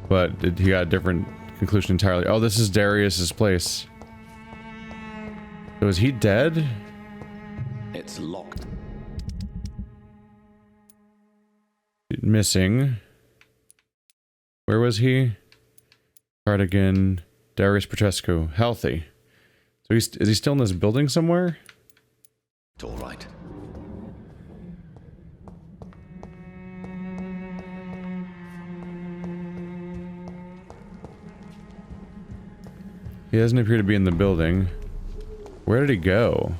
But he got a different conclusion entirely. Oh, this is Darius's place. So is he dead? It's locked. Missing. Where was he? Cardigan. Darius Petrescu. Healthy. So is he still in this building somewhere? It's all right. He doesn't appear to be in the building. Where did he go?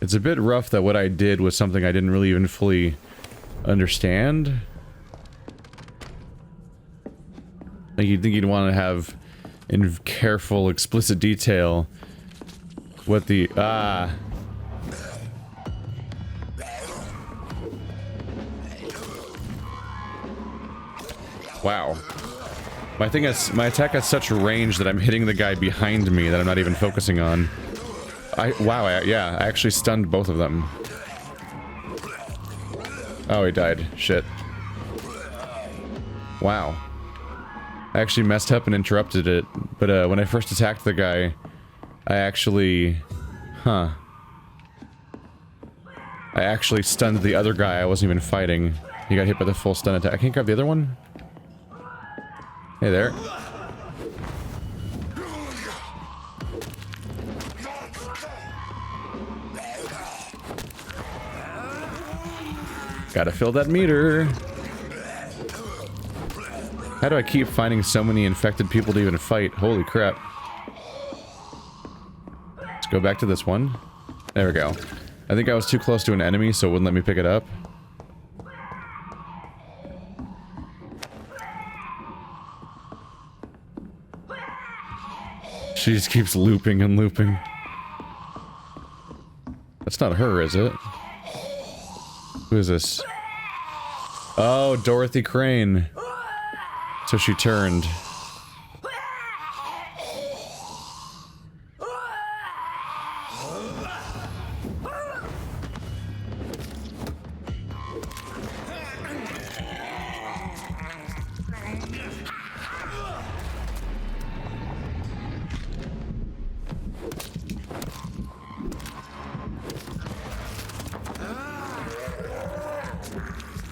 It's a bit rough that what I did was something I didn't really even fully understand. Like, you'd think you'd want to have in careful, explicit detail what the... Wow. My attack has such range that I'm hitting the guy behind me that I'm not even focusing on. Yeah, I actually stunned both of them. Oh, he died. Shit. Wow. I actually messed up and interrupted it, but when I first attacked the guy, I actually... I actually stunned the other guy I wasn't even fighting. He got hit by the full stun attack. I can't grab the other one? Hey there. Gotta fill that meter. How do I keep finding so many infected people to even fight? Holy crap. Let's go back to this one. There we go. I think I was too close to an enemy, so it wouldn't let me pick it up. She just keeps looping and looping. That's not her, is it? Who is this? Oh, Dorothy Crane. So she turned.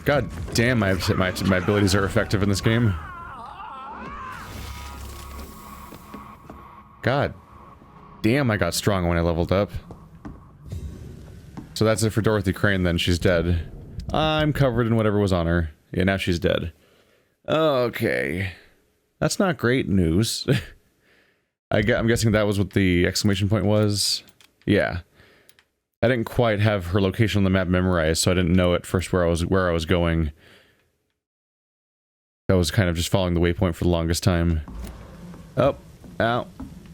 God damn, my abilities are effective in this game. God damn, I got strong when I leveled up. So that's it for Dorothy Crane then, she's dead. I'm covered in whatever was on her. Yeah, now she's dead. Okay. That's not great news. I'm guessing that was what the exclamation point was? Yeah. I didn't quite have her location on the map memorized, so I didn't know at first where I was going. I was kind of just following the waypoint for the longest time. Oh, ow.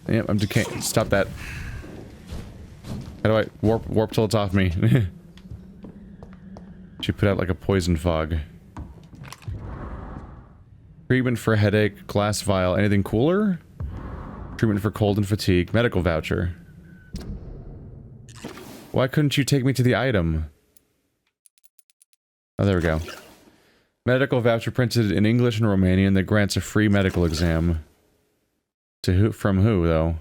Yep, I'm decaying. Stop that. How do I warp till it's off me? She put out like a poison fog. Treatment for headache, glass vial, anything cooler? Treatment for cold and fatigue, medical voucher. Why couldn't you take me to the item? Oh, there we go. Medical voucher printed in English and Romanian that grants a free medical exam. To who? From who, though?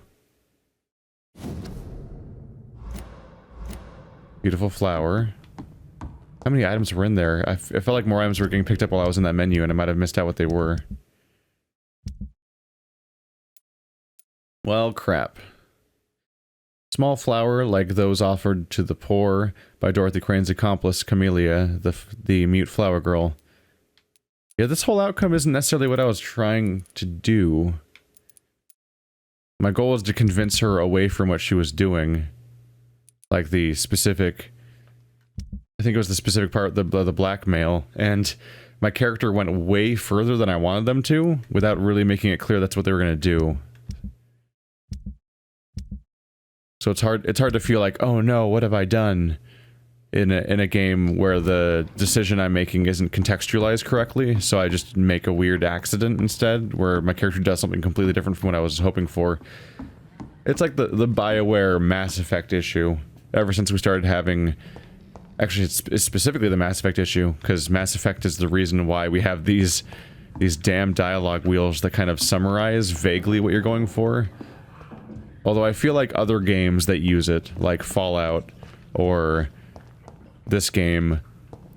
Beautiful flower. How many items were in there? I felt like more items were getting picked up while I was in that menu, and I might have missed out what they were. Well, crap. Small flower like those offered to the poor by Dorothy Crane's accomplice, Camellia, the mute flower girl. Yeah, this whole outcome isn't necessarily what I was trying to do. My goal was to convince her away from what she was doing. Like the specific... I think it was the specific part, the blackmail, and my character went way further than I wanted them to, without really making it clear that's what they were going to do. So it's hard to feel like, oh no, what have I done in a game where the decision I'm making isn't contextualized correctly, so I just make a weird accident instead, where my character does something completely different from what I was hoping for. It's like the BioWare Mass Effect issue. Ever since we started having Actually, it's specifically the Mass Effect issue, because Mass Effect is the reason why we have these damn dialogue wheels that kind of summarize vaguely what you're going for. Although I feel like other games that use it, like Fallout or this game,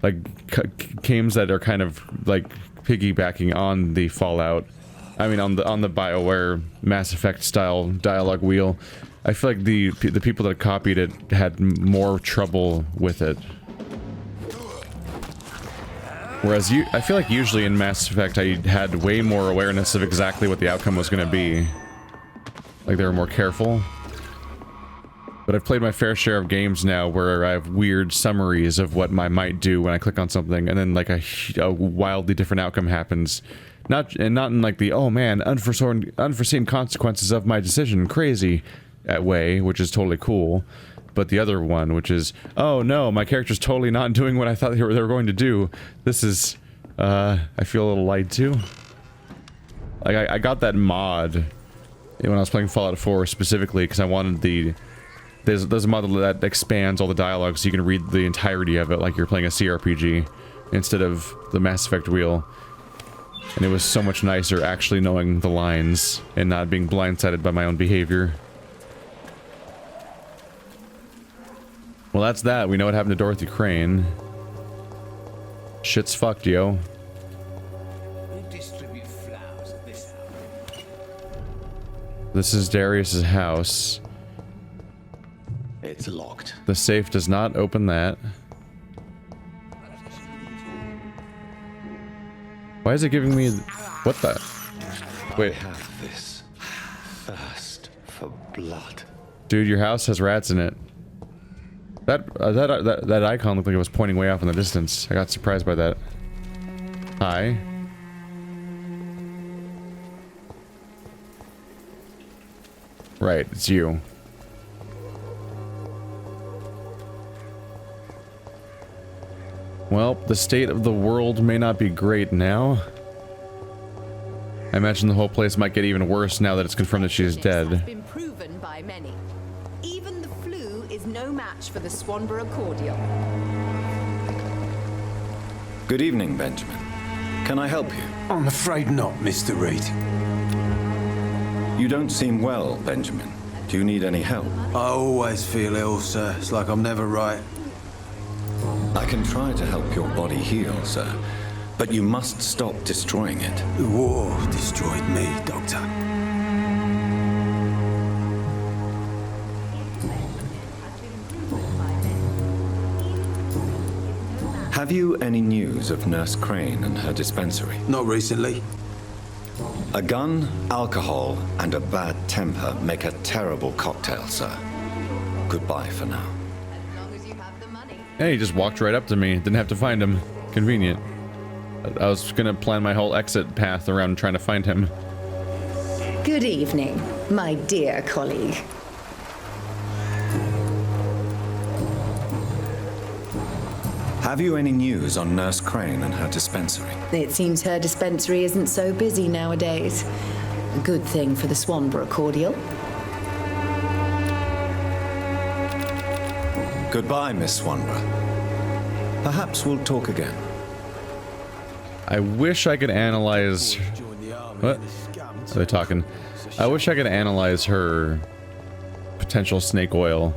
like games that are kind of like piggybacking on the Fallout, I mean on the BioWare Mass Effect style dialogue wheel, I feel like the people that copied it had more trouble with it. Whereas I feel like usually in Mass Effect I had way more awareness of exactly what the outcome was going to be. Like they were more careful. But I've played my fair share of games now where I have weird summaries of what I might do when I click on something, and then like a wildly different outcome happens. Not in like the, oh man, unforeseen consequences of my decision, crazy way, which is totally cool. But the other one, which is, oh no, my character's totally not doing what I thought they were going to do. This is, I feel a little lied to. Like I got that mod when I was playing Fallout 4 specifically because I wanted there's a mod that expands all the dialogue so you can read the entirety of it like you're playing a CRPG instead of the Mass Effect wheel. And it was so much nicer actually knowing the lines and not being blindsided by my own behavior. Well, that's that. We know what happened to Dorothy Crane. Shit's fucked, yo. This is Darius's house. It's locked. The safe does not open that. Why is it giving me... What the... Wait. I have this thirst for blood. Dude, your house has rats in it. That icon looked like it was pointing way off in the distance. I got surprised by that. Hi. Right, it's you. Well, the state of the world may not be great now. I imagine the whole place might get even worse now that it's confirmed that she is dead. Has been proven by many. Even the flu is no match for the Swanborough cordial. Good evening, Benjamin. Can I help you? I'm afraid not, Mr. Reid. You don't seem well, Benjamin. Do you need any help? I always feel ill, sir. It's like I'm never right. I can try to help your body heal, sir. But you must stop destroying it. The war destroyed me, Doctor. Have you any news of Nurse Crane and her dispensary? Not recently. A gun, alcohol, and a bad temper make a terrible cocktail, sir. Goodbye for now. As long as you have the money. Hey, he just walked right up to me. Didn't have to find him. Convenient. I was gonna plan my whole exit path around trying to find him. Good evening, my dear colleague. Have you any news on Nurse Crane and her dispensary? It seems her dispensary isn't so busy nowadays. A good thing for the Swanborough cordial. Goodbye, Miss Swanborough. Perhaps we'll talk again. I wish I could analyze... What? Are they talking? I wish I could analyze her potential snake oil.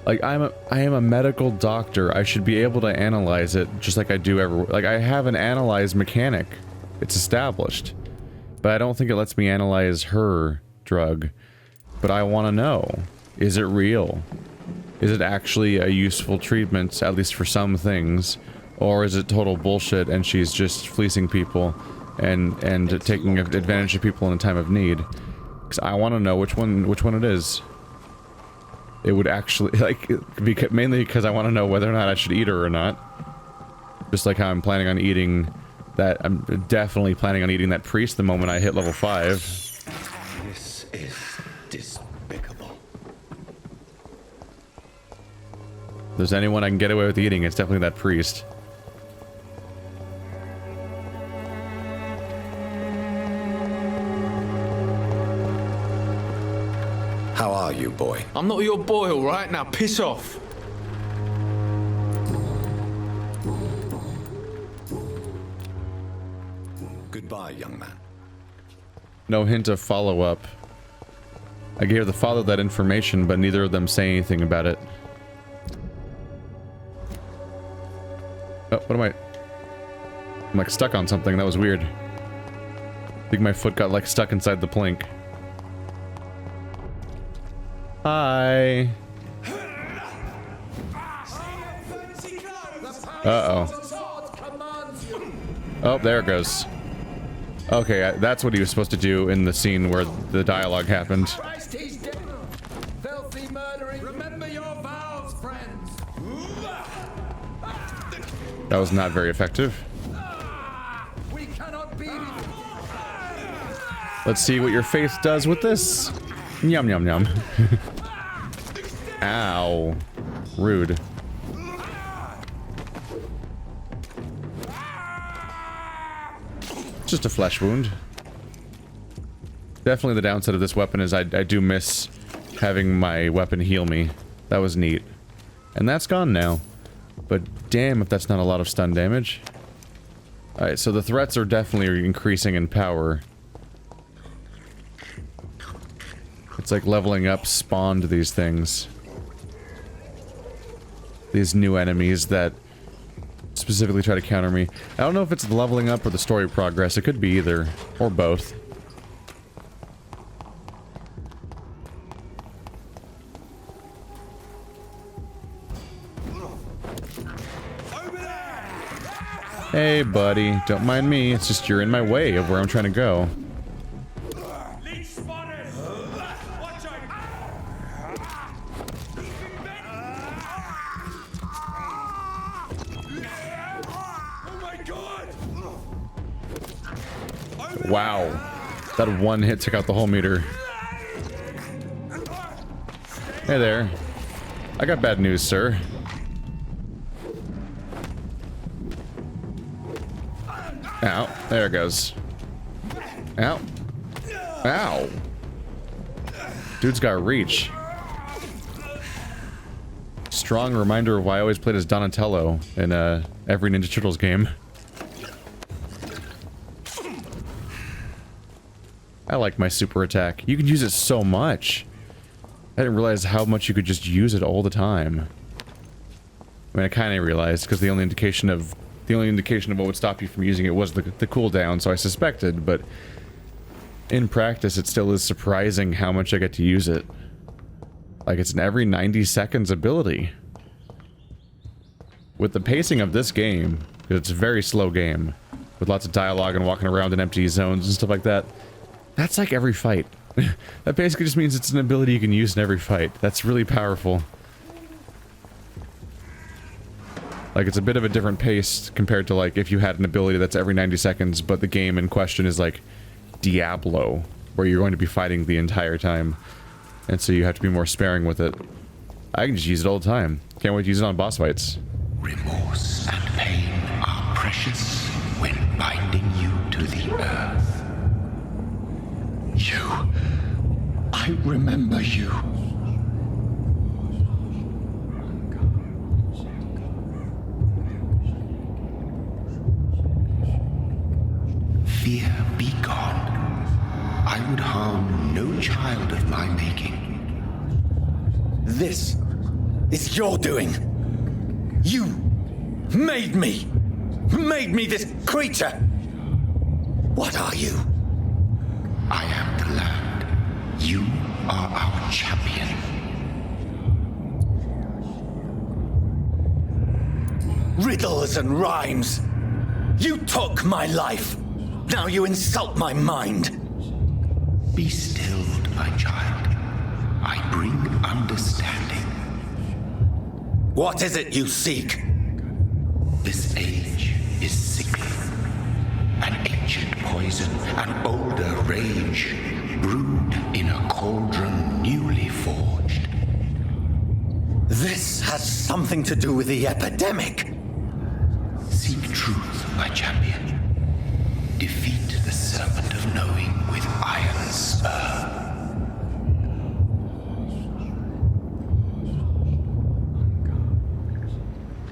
Like, I am a medical doctor. I should be able to analyze it just like I do like, I have an analyze mechanic. It's established. But I don't think it lets me analyze her drug. But I want to know. Is it real? Is it actually a useful treatment, at least for some things? Or is it total bullshit and she's just fleecing people and taking advantage of people in a time of need? Because I want to know which one it is. It would actually, like, mainly because I want to know whether or not I should eat her or not. Just like how I'm planning on eating that, I'm definitely planning on eating that priest the moment I hit level 5. This is despicable. If there's anyone I can get away with eating, it's definitely that priest. How are you, boy? I'm not your boy, all right? Now piss off. Goodbye, young man. No hint of follow-up. I gave the father that information, but neither of them say anything about it. Oh, what am I? I'm like stuck on something. That was weird. I think my foot got like stuck inside the plank. Hi. Uh-oh. Oh, there it goes. Okay, that's what he was supposed to do in the scene where the dialogue happened. Christ, he's dead. Filthy murdering. Remember your vows, friends. That was not very effective. We cannot beat it. Let's see what your faith does with this. Yum, yum, yum. Ow. Rude. Just a flesh wound. Definitely the downside of this weapon is I do miss having my weapon heal me. That was neat. And that's gone now. But damn if that's not a lot of stun damage. Alright, so the threats are definitely increasing in power. It's like leveling up spawned these things. These new enemies that specifically try to counter me. I don't know if it's the leveling up or the story progress. It could be either, or both. Hey, buddy. Don't mind me. It's just you're in my way of where I'm trying to go. Wow. That one hit took out the whole meter. Hey there. I got bad news, sir. Ow. There it goes. Ow. Ow. Dude's got reach. Strong reminder of why I always played as Donatello in every Ninja Turtles game. I like my super attack. You can use it so much. I didn't realize how much you could just use it all the time. I mean, I kind of realized because the only indication of what would stop you from using it was the cooldown, so I suspected, but in practice it still is surprising how much I get to use it. Like, it's an every 90 seconds ability. With the pacing of this game, because it's a very slow game, with lots of dialogue and walking around in empty zones and stuff like that, that's like every fight. That basically just means it's an ability you can use in every fight. That's really powerful. Like, it's a bit of a different pace compared to, like, if you had an ability that's every 90 seconds, but the game in question is, like, Diablo, where you're going to be fighting the entire time. And so you have to be more sparing with it. I can just use it all the time. Can't wait to use it on boss fights. Remorse and pain are precious when binding you to the earth. You. I remember you. Fear be gone. I would harm no child of my making. This is your doing. You made me this creature. What are you? I am the land. You are our champion. Riddles and rhymes. You took my life. Now you insult my mind. Be stilled, my child. I bring understanding. What is it you seek? This age is sickly. An ancient poison, an older rage, brewed in a cauldron newly forged. This has something to do with the epidemic. Seek truth, my champion. Defeat the serpent of knowing with iron spur.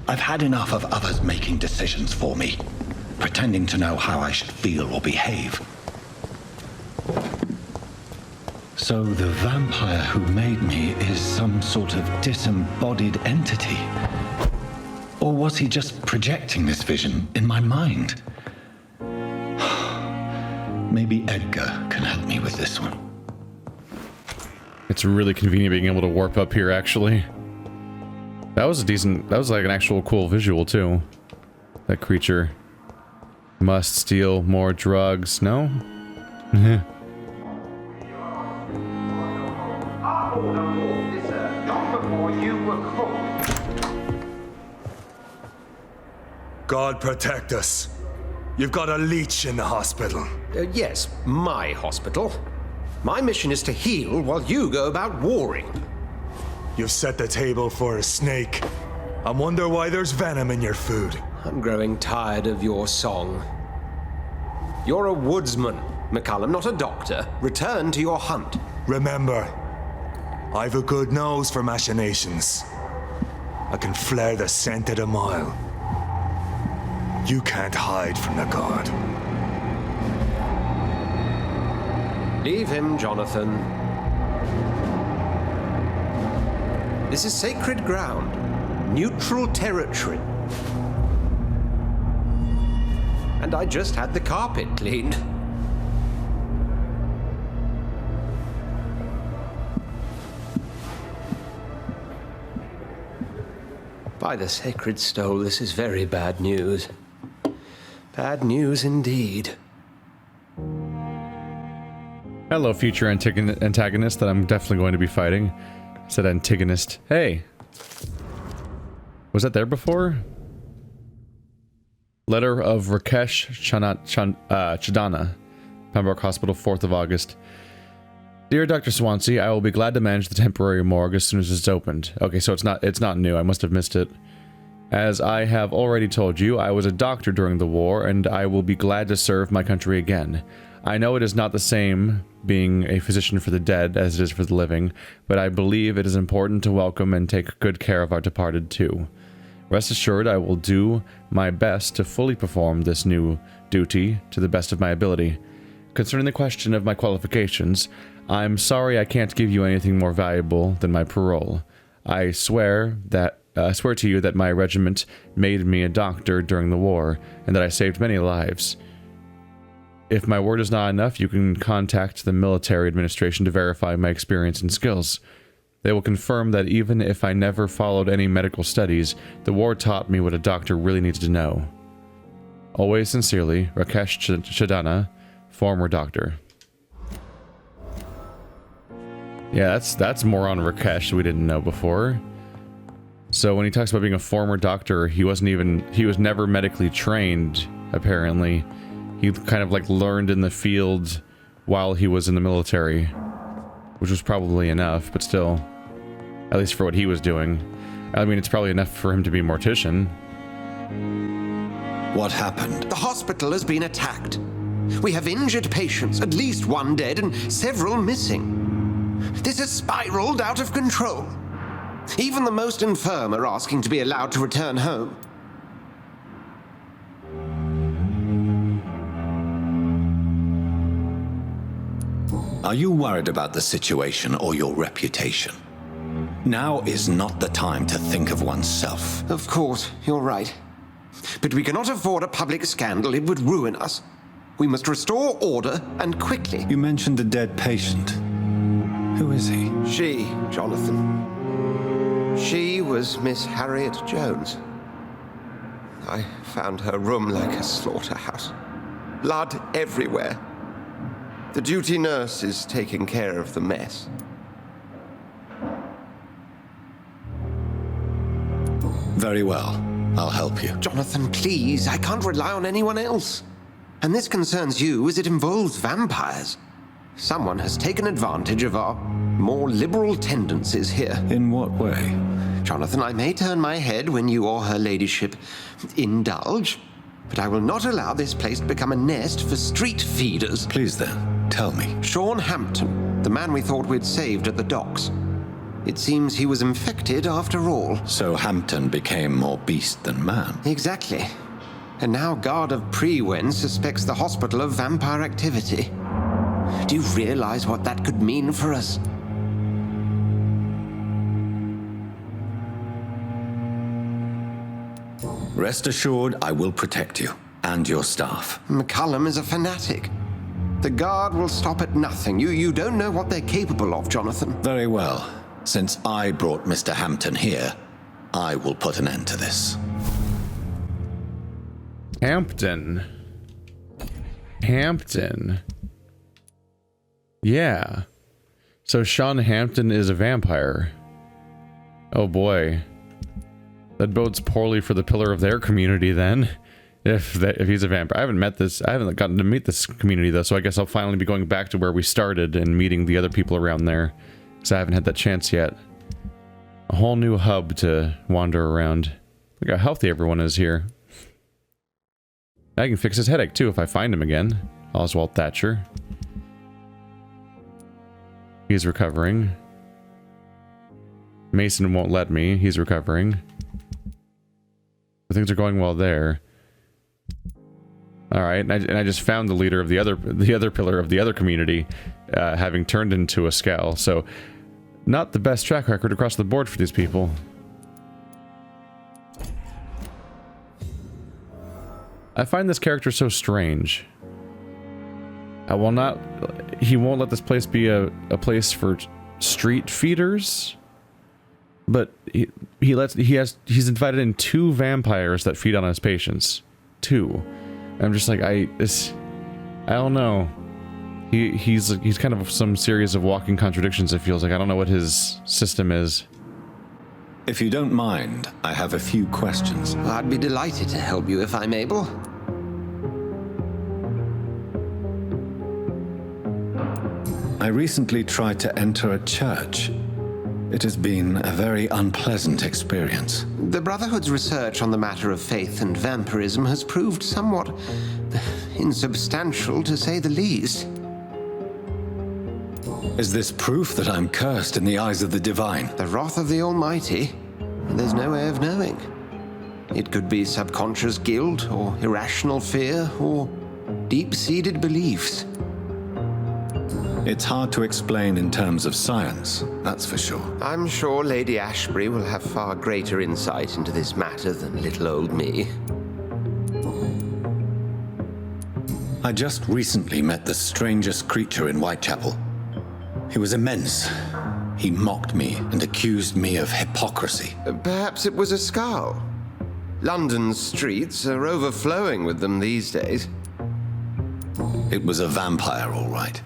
I've had enough of others making decisions for me. pretending to know how I should feel or behave. So the vampire who made me is some sort of disembodied entity? Or was he just projecting this vision in my mind? Maybe Edgar can help me with this one. It's really convenient being able to warp up here, actually. That was like an actual cool visual, too. That creature. Must steal more drugs. No? God protect us. You've got a leech in the hospital. Yes, my hospital. My mission is to heal while you go about warring. You've set the table for a snake. I wonder why there's venom in your food. I'm growing tired of your song. You're a woodsman, McCullum, not a doctor. Return to your hunt. Remember, I've a good nose for machinations. I can flare the scent at a mile. You can't hide from the god. Leave him, Jonathan. This is sacred ground. Neutral territory. And I just had the carpet cleaned. By the sacred stole, this is very bad news. Bad news indeed. Hello, future antagonist that I'm definitely going to be fighting. I said antagonist. Hey! Was that there before? Letter of Rakesh Chadana, Pembroke Hospital, 4th of August. Dear Dr. Swansea, I will be glad to manage the temporary morgue as soon as it's opened. Okay, so it's not new. I must have missed it. As I have already told you, I was a doctor during the war, and I will be glad to serve my country again. I know it is not the same being a physician for the dead as it is for the living, but I believe it is important to welcome and take good care of our departed too. Rest assured, I will do my best to fully perform this new duty to the best of my ability. Concerning the question of my qualifications, I'm sorry I can't give you anything more valuable than my parole. I swear to you that my regiment made me a doctor during the war, and that I saved many lives. If my word is not enough, you can contact the military administration to verify my experience and skills. They will confirm that even if I never followed any medical studies, the war taught me what a doctor really needs to know. Always sincerely, Rakesh Chadana, former doctor. Yeah, that's more on Rakesh we didn't know before. So when he talks about being a former doctor, he was never medically trained, apparently. He kind of like learned in the field while he was in the military, which was probably enough, but still, at least for what he was doing. I mean, it's probably enough for him to be a mortician. What happened? The hospital has been attacked. We have injured patients, at least one dead and several missing. This has spiraled out of control. Even the most infirm are asking to be allowed to return home. Are you worried about the situation or your reputation? Now is not the time to think of oneself. Of course, you're right. But we cannot afford a public scandal. It would ruin us. We must restore order, and quickly. You mentioned the dead patient. Who is he? She, Jonathan. She was Miss Harriet Jones. I found her room like a slaughterhouse. Blood everywhere. The duty nurse is taking care of the mess. Very well. I'll help you. Jonathan, please. I can't rely on anyone else. And this concerns you as it involves vampires. Someone has taken advantage of our more liberal tendencies here. In what way? Jonathan, I may turn my head when you or her ladyship indulge, but I will not allow this place to become a nest for street feeders. Please then, tell me. Sean Hampton, the man we thought we'd saved at the docks. It seems he was infected after all. So Hampton became more beast than man. Exactly. And now Guard of Prewen suspects the hospital of vampire activity. Do you realize what that could mean for us? Rest assured, I will protect you and your staff. McCullum is a fanatic. The Guard will stop at nothing. You don't know what they're capable of, Jonathan. Very well. Since I brought Mr. Hampton here, I will put an end to this. Hampton. Yeah. So Sean Hampton is a vampire. Oh boy. That bodes poorly for the pillar of their community then. If he's a vampire. I haven't gotten to meet this community though, so I guess I'll finally be going back to where we started and meeting the other people around there. Because I haven't had that chance yet. A whole new hub to wander around. Look how healthy everyone is here. I can fix his headache too if I find him again. Oswald Thatcher. He's recovering. Mason won't let me. He's recovering. Things are going well there. All right, and I just found the leader of the other pillar of the other community, having turned into a skal. So, not the best track record across the board for these people. I find this character so strange. He won't let this place be a place for street feeders. But he's invited in 2 vampires that feed on his patients. 2. I'm just like, I don't know. He's kind of some series of walking contradictions, it feels like. I don't know what his system is. If you don't mind, I have a few questions. I'd be delighted to help you if I'm able. I recently tried to enter a church. It has been a very unpleasant experience. The Brotherhood's research on the matter of faith and vampirism has proved somewhat insubstantial, to say the least. Is this proof that I'm cursed in the eyes of the divine? The wrath of the Almighty? There's no way of knowing. It could be subconscious guilt, or irrational fear, or deep-seated beliefs. It's hard to explain in terms of science, that's for sure. I'm sure Lady Ashbury will have far greater insight into this matter than little old me. I just recently met the strangest creature in Whitechapel. He was immense. He mocked me and accused me of hypocrisy. Perhaps it was a skal. London's streets are overflowing with them these days. It was a vampire, all right.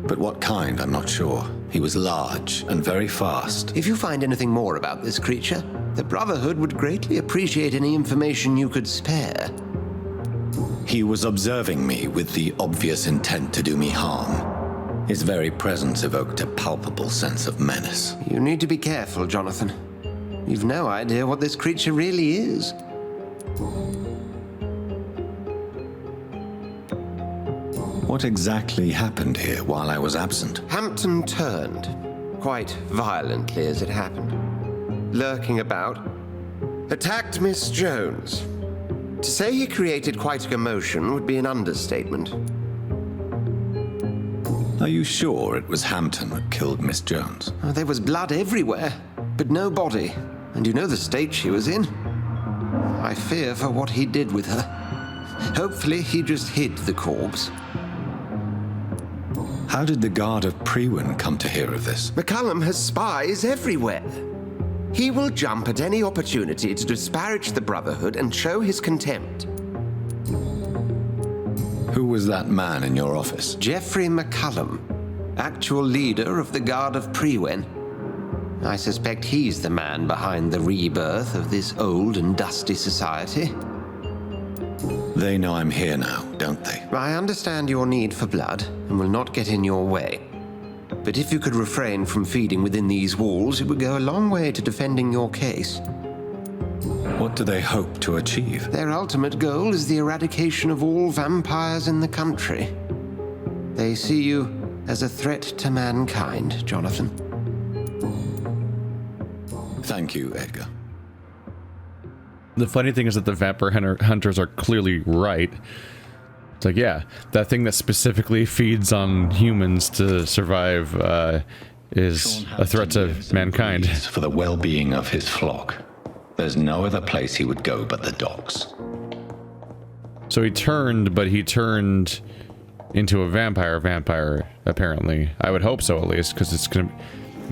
But what kind, I'm not sure. He was large and very fast. If you find anything more about this creature, the Brotherhood would greatly appreciate any information you could spare. He was observing me with the obvious intent to do me harm. His very presence evoked a palpable sense of menace. You need to be careful, Jonathan. You've no idea what this creature really is. What exactly happened here while I was absent? Hampton turned, quite violently as it happened, lurking about, attacked Miss Jones. To say he created quite a commotion would be an understatement. Are you sure it was Hampton that killed Miss Jones? There was blood everywhere, but no body, and you know the state she was in. I fear for what he did with her. Hopefully he just hid the corpse. How did the Guard of Prewen come to hear of this? McCullum has spies everywhere. He will jump at any opportunity to disparage the Brotherhood and show his contempt. Who was that man in your office? Geoffrey McCullum, actual leader of the Guard of Prewen. I suspect he's the man behind the rebirth of this old and dusty society. They know I'm here now, don't they? I understand your need for blood and will not get in your way. But if you could refrain from feeding within these walls, it would go a long way to defending your case. What do they hope to achieve? Their ultimate goal is the eradication of all vampires in the country. They see you as a threat to mankind, Jonathan. Thank you, Edgar. The funny thing is that the vampire hunters are clearly right. It's like, yeah, that thing that specifically feeds on humans to survive is a threat to mankind. For the well-being of his flock. There's no other place he would go but the docks. So he turned, but he turned into a vampire, apparently. I would hope so, at least, because it's going to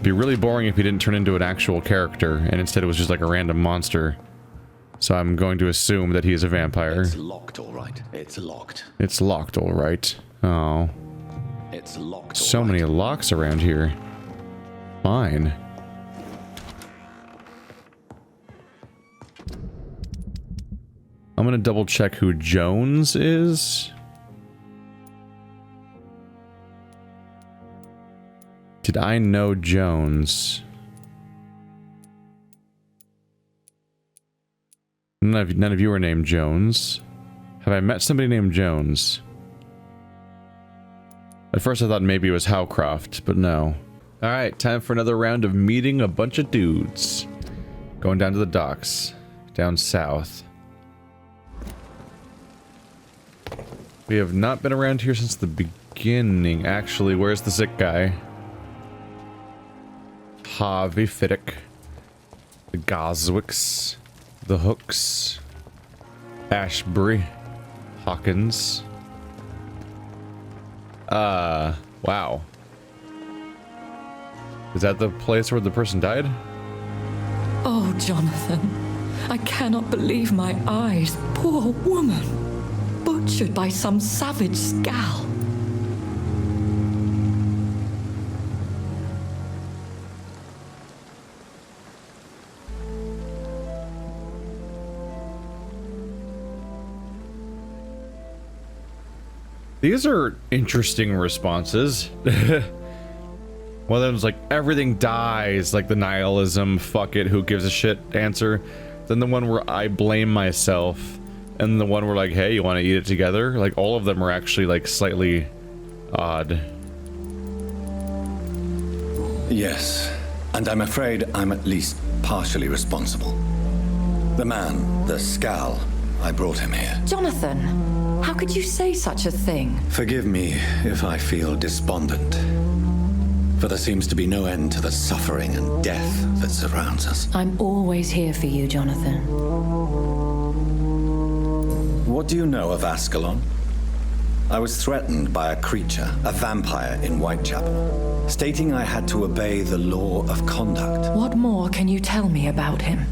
be really boring if he didn't turn into an actual character, and instead it was just like a random monster. So I'm going to assume that he is a vampire. It's locked, all right. It's locked. It's locked, all right. Oh. It's locked. So many locks around here. Fine. I'm gonna double check who Jones is. Did I know Jones? None of you are named Jones. Have I met somebody named Jones? At first I thought maybe it was Howcroft, but no. Alright, time for another round of meeting a bunch of dudes. Going down to the docks. Down south. We have not been around here since the beginning. Actually, where's the sick guy? Harvey Fiddick. The Goswicks. The Hooks. Ashbury. Hawkins. Wow. Is that the place where the person died? Oh, Jonathan. I cannot believe my eyes. Poor woman. Butchered by some savage skal. These are interesting responses. One of them's like, everything dies, like the nihilism, fuck it, who gives a shit answer. Then the one where I blame myself. And the one where like, hey, you want to eat it together? Like, all of them are actually like slightly odd. Yes, and I'm afraid I'm at least partially responsible. The man, the skal, I brought him here. Jonathan, how could you say such a thing? Forgive me if I feel despondent, for there seems to be no end to the suffering and death that surrounds us. I'm always here for you, Jonathan. What do you know of Ascalon? I was threatened by a creature, a vampire in Whitechapel, stating I had to obey the law of conduct. What more can you tell me about him?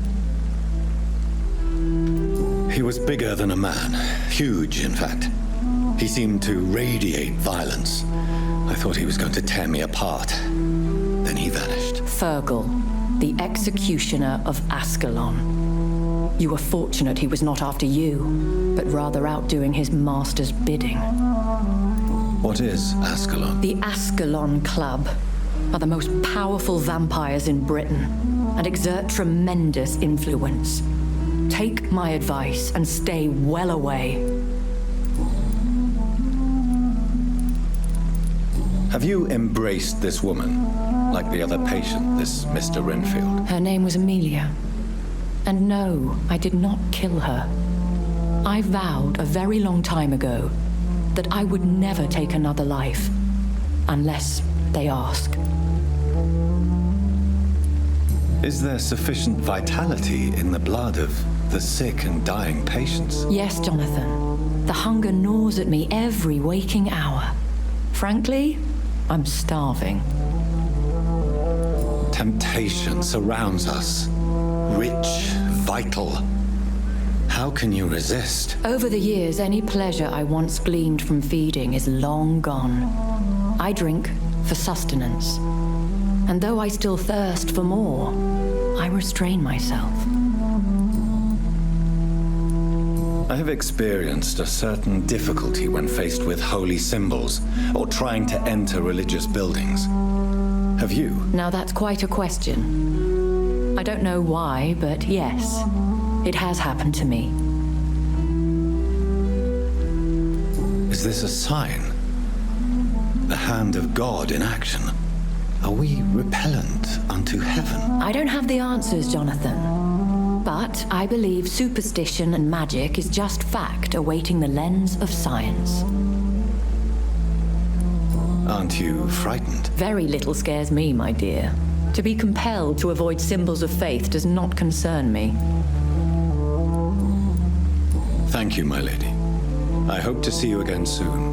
He was bigger than a man, huge in fact. He seemed to radiate violence. I thought he was going to tear me apart. Then he vanished. Fergal, the executioner of Ascalon. You were fortunate he was not after you, but rather out doing his master's bidding. What is Ascalon? The Ascalon Club are the most powerful vampires in Britain and exert tremendous influence. Take my advice and stay well away. Have you embraced this woman, like the other patient, this Mr. Renfield? Her name was Amelia. And no, I did not kill her. I vowed a very long time ago that I would never take another life, unless they ask. Is there sufficient vitality in the blood of the sick and dying patients? Yes, Jonathan. The hunger gnaws at me every waking hour. Frankly, I'm starving. Temptation surrounds us. Rich, vital. How can you resist? Over the years, any pleasure I once gleaned from feeding is long gone. I drink for sustenance. And though I still thirst for more, I restrain myself. I have experienced a certain difficulty when faced with holy symbols or trying to enter religious buildings. Have you? Now that's quite a question. I don't know why, but yes, it has happened to me. Is this a sign? The hand of God in action? Are we repellent unto heaven? I don't have the answers, Jonathan. But I believe superstition and magic is just fact awaiting the lens of science. Aren't you frightened? Very little scares me, my dear. To be compelled to avoid symbols of faith does not concern me. Thank you, my lady. I hope to see you again soon.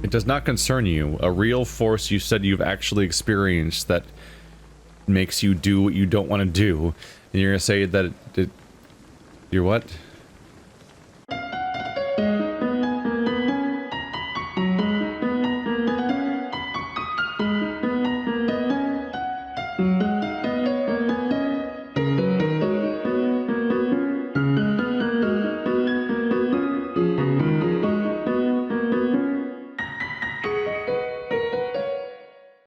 It does not concern you. A real force you said you've actually experienced that makes you do what you don't want to do. And you're gonna say that you're what?